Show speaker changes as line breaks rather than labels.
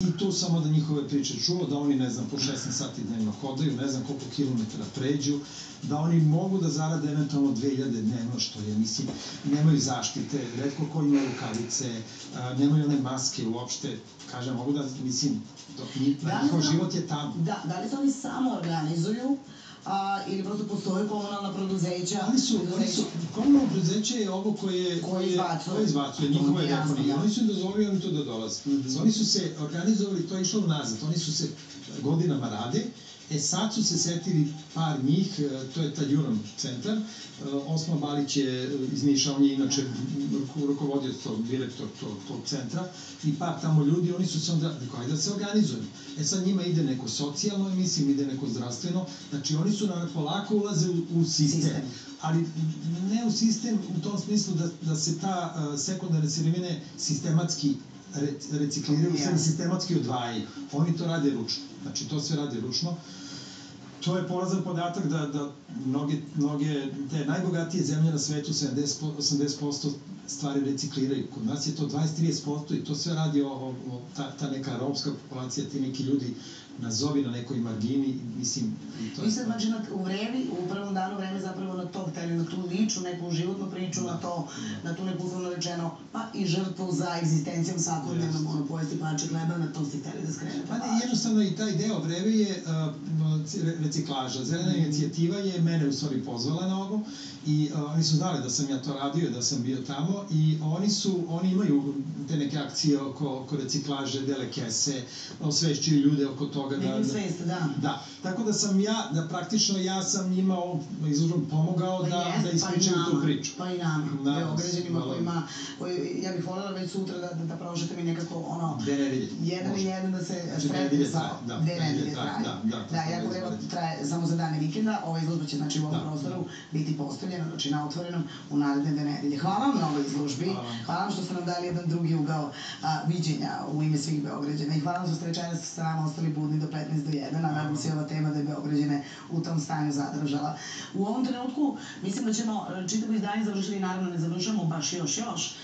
I tu samo da njihove priče čuo, da oni, ne znam, po 16 sati dnevno hodaju, ne znam koliko kilometara pređu, da oni mogu da zarade eventualno 2000 dnevno, što je, mislim, nemaju zaštite, retko ko imaju rukavice, nemaju one maske uopšte, kažem, mogu da, mislim, njihov život je tamo.
Da li se oni samo organizuju, ili prosto postoje komunalna preduzeća?
Komunalno preduzeće je ovo koje izbacuje njihove deponije. Oni su im dozvolili oni tu da dolaze. Oni su se organizovali, to je išlo nazad, oni su se godinama rade, sad su se setili par njih, to je taj Juran centar, Osman Balić je iz Niša, on je inače rukovodio direktor tog centra i par tamo ljudi, oni su se onda rekao, ajde da se organizuju. Sad njima ide neko socijalno, mislim, ide neko zdravstveno, znači oni su polako ulaze u sistem, ali ne u sistem u tom smislu da se ta sekundarne sirovine sistematski recikliraju, sistematski odvajaju. Oni to rade ručno. Znači, to sve rade ručno. To je porazan podatak da mnoge te najbogatije zemlje na svetu 80% stvari recikliraju. Kod nas je to 20-30% i to sve radi ta neka romska populacija, ti neki ljudi nazovi na nekoj margini, mislim...
Vi sad, znači, u vreme, u prvom danu vreme zapravo na to, na tu ličnu, neku životnu priču, na tu neku uslovno rečeno, pa i žrtvu za egzistencijom svakodnevnom, ono, pojesti parče hleba, na to ste hteli da skrenete.
Pa ne, jednostavno i taj deo vreme je reciklaža. Zelena inicijativa je mene u stvari pozvala na ovo i oni su znali da sam ja to radio, da sam bio tamo i oni imaju te neke akcije oko reciklaže, dele kese, osvešćuju ljude oko toga.
Nekim svest, da.
Da, tako da sam ja, da praktično ja sam njima izložbom pomogao da ispričaju tu priču.
Pa i nama, Beograđanima kojima, ja bih voljela već sutra da prošete mi nekako ono...
Dve nedelje.
Jedan da se sretne sa... Dve nedelje traje. Da, jako vrlo traje samo za dane vikenda. Ova izložba će, znači, u ovom prostoru biti postavljena, znači na otvorenom u naredne 2 nedelje. Hvala vam na ovoj izložbi. Hvala vam što ste nam dali jedan drugi ugao viđenja u ime svih Beograđana i hvala vam što ste večeras sa nama ostali budni do 15 do 1, a nadam se ova tema da je Beograđane u tom stanju zadržala. U ovom trenutku mislim da ćemo čitavo izdanje završiti, naravno ne završamo baš još,